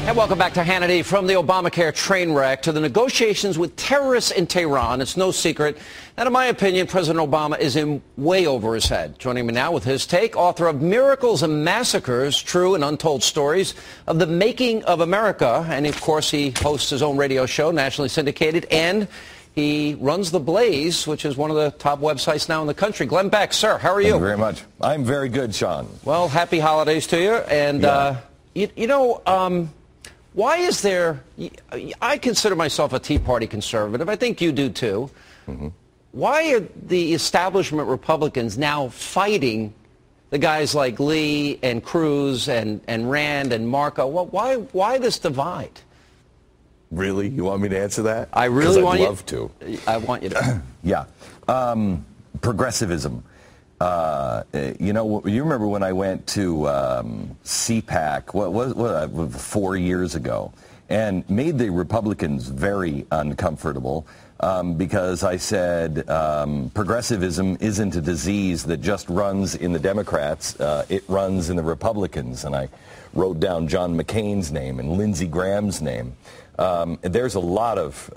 And welcome back to Hannity. From the Obamacare train wreck to the negotiations with terrorists in Tehran, it's no secret that, in my opinion, President Obama is in way over his head. Joining me now with his take, author of Miracles and Massacres, True and Untold Stories of the Making of America. And, of course, he hosts his own radio show, nationally syndicated, and he runs The Blaze, which is one of the top websites now in the country. Glenn Beck, sir, how are you? Thank you very much. I'm very good, Sean. Well, happy holidays to you. And, why is there, I consider myself a Tea Party conservative. I think you do, too. Mm-hmm. Why are the establishment Republicans now fighting the guys like Lee and Cruz and Rand and Marco? Well, why this divide? Really? You want me to answer that? I really want you. I'd love to. I want you to. Yeah. Progressivism. You remember when I went to CPAC, 4 years ago, and made the Republicans very uncomfortable because I said progressivism isn't a disease that just runs in the Democrats, it runs in the Republicans. And I wrote down John McCain's name and Lindsey Graham's name. There's a lot of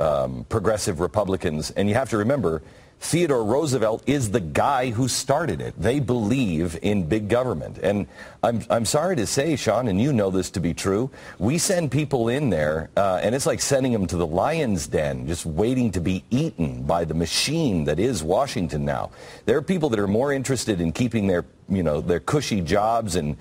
progressive Republicans, and you have to remember, Theodore Roosevelt is the guy who started it. They believe in big government. And I'm sorry to say, Sean, and you know this to be true, we send people in there, and it's like sending them to the lion's den, just waiting to be eaten by the machine that is Washington now. There are people that are more interested in keeping their cushy jobs and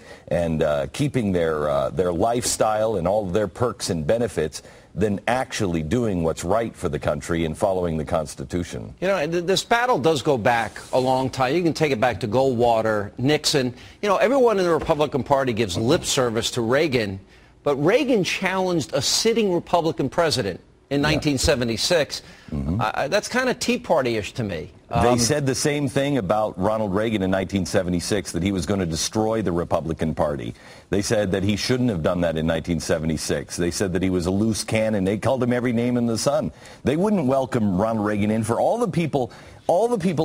keeping their lifestyle and all of their perks and benefits than actually doing what's right for the country and following the Constitution. You know, this battle does go back a long time. You can take it back to Goldwater, Nixon. You know, everyone in the Republican Party gives lip service to Reagan, but Reagan challenged a sitting Republican president in 1976. Mm-hmm. That's kind of Tea Party-ish to me. They said the same thing about Ronald Reagan in 1976, that he was going to destroy the Republican Party. They said that he shouldn't have done that in 1976. They said that he was a loose cannon. They called him every name in the sun. They wouldn't welcome Ronald Reagan in. For all the people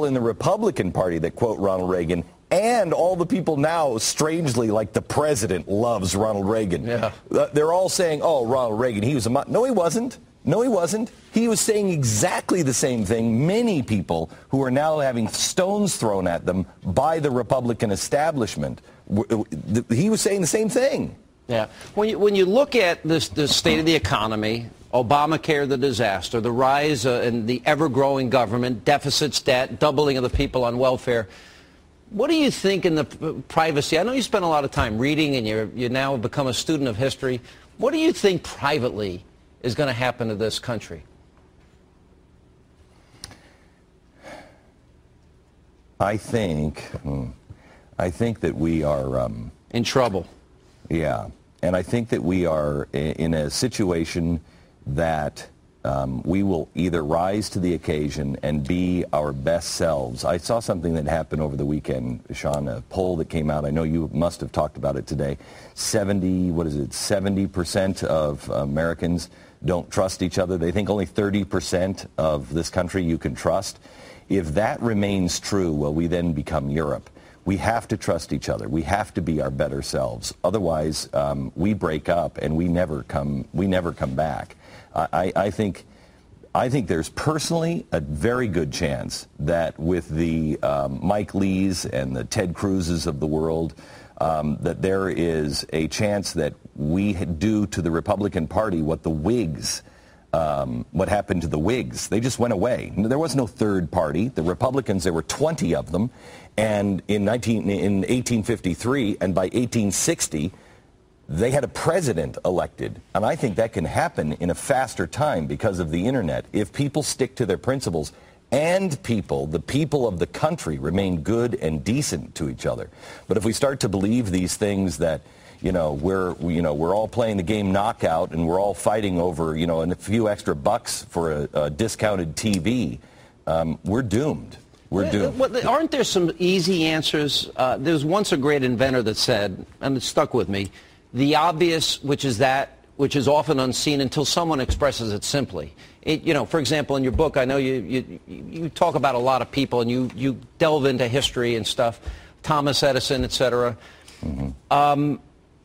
in the Republican Party that quote Ronald Reagan, and all the people now, strangely, like the president loves Ronald Reagan. Yeah. They're all saying, oh, Ronald Reagan, he was a... No, he wasn't. No, he wasn't. He was saying exactly the same thing. Many people who are now having stones thrown at them by the Republican establishment, he was saying the same thing. Yeah. When you look at the state of the economy, Obamacare, the disaster, the rise in the ever-growing government, deficits, debt, doubling of the people on welfare, what do you think in the privacy? I know you spend a lot of time reading, and you now have become a student of history. What do you think privately is going to happen to this country? I think that we are in trouble. Yeah, and I think that we are in a situation that we will either rise to the occasion and be our best selves. I saw something that happened over the weekend, Sean, a poll that came out. I know you must have talked about it today. 70% of Americans don't trust each other. They think only 30% of this country you can trust. If that remains true, well, we then become Europe. We have to trust each other. We have to be our better selves. Otherwise, we break up and we never come back. I think there's personally a very good chance that with the Mike Lees and the Ted Cruzes of the world, that there is a chance that we do to the Republican Party what the Whigs, what happened to the Whigs. They just went away. There was no third party. The Republicans, there were 20 of them, and in 1853 and by 1860, they had a president elected. And I think that can happen in a faster time because of the internet. If people stick to their principles and the people of the country remain good and decent to each other. But if we start to believe these things that, we're all playing the game knockout and we're all fighting over, a few extra bucks for a discounted TV, we're doomed. We're doomed. Aren't there some easy answers? There was once a great inventor that said, and it stuck with me, the obvious, which is often unseen until someone expresses it simply. For example, in your book, I know you talk about a lot of people and you delve into history and stuff, Thomas Edison, et cetera. Mm-hmm.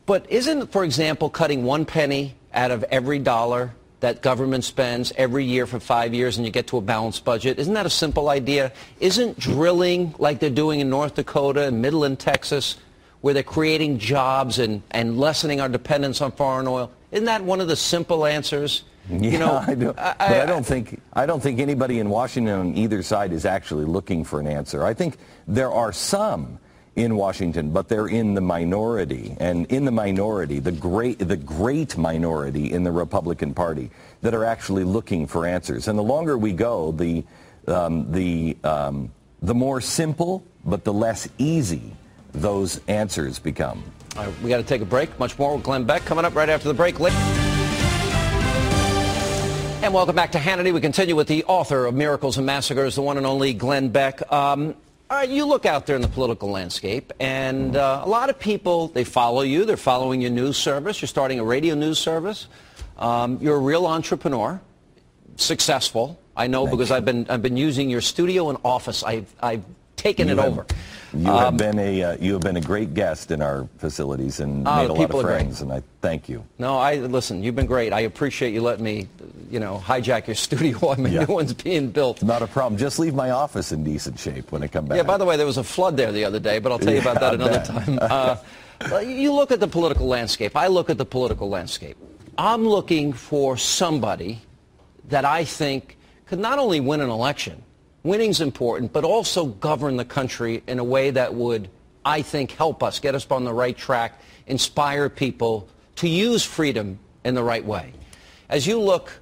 But isn't, for example, cutting one penny out of every dollar that government spends every year for 5 years, and you get to a balanced budget. Isn't that a simple idea? Isn't drilling like they're doing in North Dakota and Midland, Texas, where they're creating jobs and lessening our dependence on foreign oil, isn't that one of the simple answers? Yeah, I don't think anybody in Washington on either side is actually looking for an answer. I think there are some in Washington, but they're in the minority, and in the minority, the great minority in the Republican Party that are actually looking for answers. And the longer we go, the more simple, but the less easy those answers become. All right, we got to take a break. Much more with Glenn Beck coming up right after the break. And welcome back to Hannity. We continue with the author of Miracles and Massacres, the one and only Glenn Beck. All right, you look out there in the political landscape, and a lot of people, they follow you. They're following your news service. You're starting a radio news service. You're a real entrepreneur, successful. I know because I've been using your studio and office. I've taken it over. You have been a great guest in our facilities and made a lot of friends, and I thank you. No, listen, you've been great. I appreciate you letting me, hijack your studio while my new one's being built. Not a problem. Just leave my office in decent shape when I come back. Yeah, by the way, there was a flood there the other day, but I'll tell you about that another time. You look at the political landscape. I look at the political landscape. I'm looking for somebody that I think could not only win an election, winning's important, but also govern the country in a way that would, I think, help us, get us on the right track, inspire people to use freedom in the right way. As you look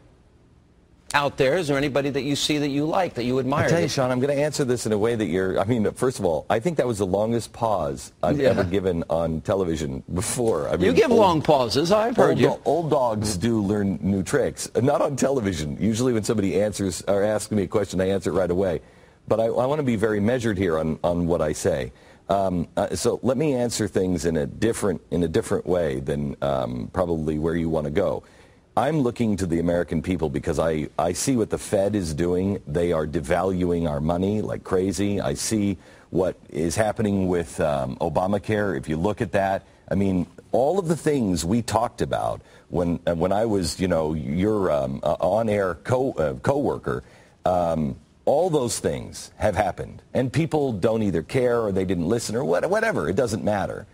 out there, is there anybody that you see that you like, that you admire? I tell you, Sean, I'm going to answer this in a way that first of all, I think that was the longest pause I've ever given on television before. You give long pauses, I've heard you. Old dogs do learn new tricks. Not on television. Usually when somebody answers or asks me a question, I answer it right away. But I want to be very measured here on what I say. So let me answer things in a different way than probably where you want to go. I'm looking to the American people because I see what the Fed is doing. They are devaluing our money like crazy. I see what is happening with Obamacare. If you look at that, I mean, all of the things we talked about when I was, your on-air co-worker, all those things have happened. And people don't either care or they didn't listen or whatever. It doesn't matter.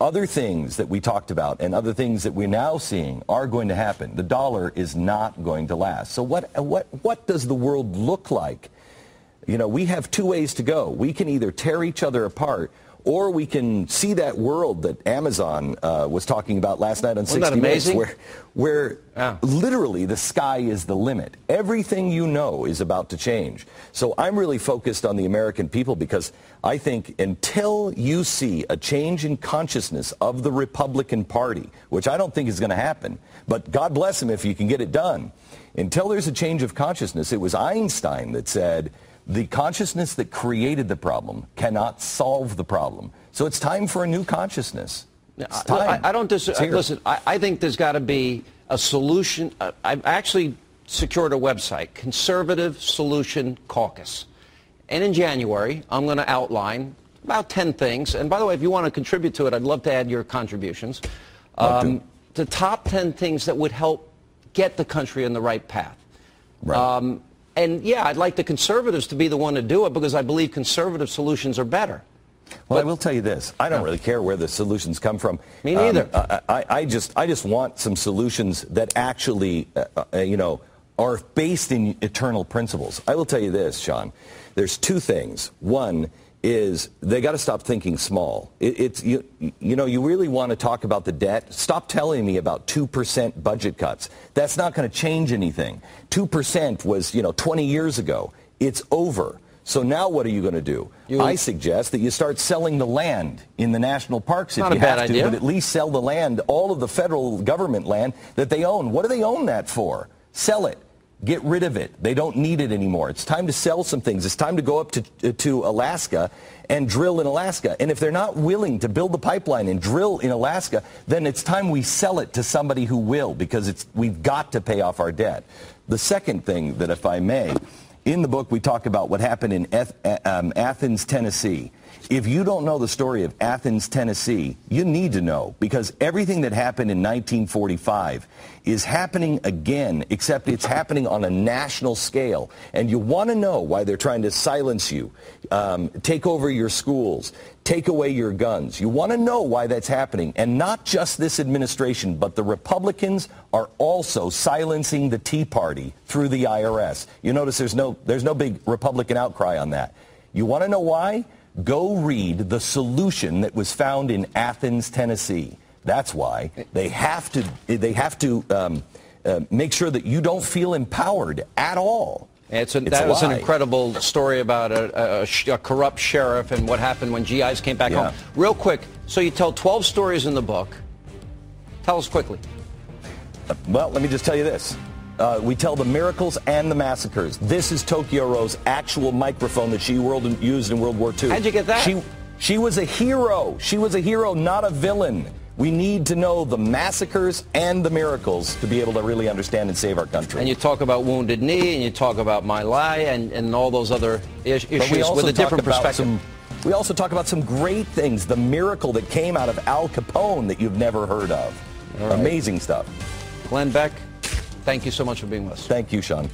Other things that we talked about and other things that we're now seeing are going to happen. The dollar is not going to last. So what does the world look like? We have two ways to go. We can either tear each other apart, or we can see that world that Amazon was talking about last night on 60 Minutes, where literally the sky is the limit. Everything you know is about to change. So I'm really focused on the American people because I think until you see a change in consciousness of the Republican Party, which I don't think is going to happen, but God bless him if you can get it done, until there's a change of consciousness, it was Einstein that said, the consciousness that created the problem cannot solve the problem. So it's time for a new consciousness. It's time. I don't disagree. Listen, I think there's got to be a solution. I've actually secured a website, Conservative Solution Caucus. And in January, I'm going to outline about 10 things. And by the way, if you want to contribute to it, I'd love to add your contributions. The top 10 things that would help get the country on the right path. Right. And, I'd like the conservatives to be the one to do it because I believe conservative solutions are better. Well, I will tell you this. I don't really care where the solutions come from. Me neither. I just want some solutions that actually, are based in eternal principles. I will tell you this, Sean. There's two things. One is they got to stop thinking small. You really want to talk about the debt? Stop telling me about 2% budget cuts. That's not going to change anything. 2% was, 20 years ago. It's over. So now what are you going to do? I suggest that you start selling the land in the national parks if you have to, but at least sell the land, all of the federal government land that they own. What do they own that for? Sell it. Get rid of it. They don't need it anymore. It's time to sell some things. It's time to go up to Alaska and drill in Alaska. And if they're not willing to build the pipeline and drill in Alaska, then it's time we sell it to somebody who will, because we've got to pay off our debt. The second thing that, if I may, in the book we talk about what happened in Athens, Tennessee. If you don't know the story of Athens, Tennessee, you need to know, because everything that happened in 1945 is happening again, except it's happening on a national scale. And you want to know why they're trying to silence you, take over your schools, take away your guns. You want to know why that's happening. And not just this administration, but the Republicans are also silencing the Tea Party through the IRS. You notice there's no big Republican outcry on that. You want to know why? Go read the solution that was found in Athens, Tennessee. That's why they have to make sure that you don't feel empowered at all. That was an incredible story about a corrupt sheriff and what happened when GIs came back home. Real quick, so you tell 12 stories in the book. Tell us quickly. Well, let me just tell you this. We tell the miracles and the massacres. This is Tokyo Rowe's actual microphone that she used in World War II. How'd you get that? She was a hero. She was a hero, not a villain. We need to know the massacres and the miracles to be able to really understand and save our country. And you talk about Wounded Knee, and you talk about My Lai, and all those other issues with a different perspective. We also talk about some great things. The miracle that came out of Al Capone that you've never heard of. Right. Amazing stuff. Glenn Beck, thank you so much for being with us. Thank you, Sean. Appreciate it.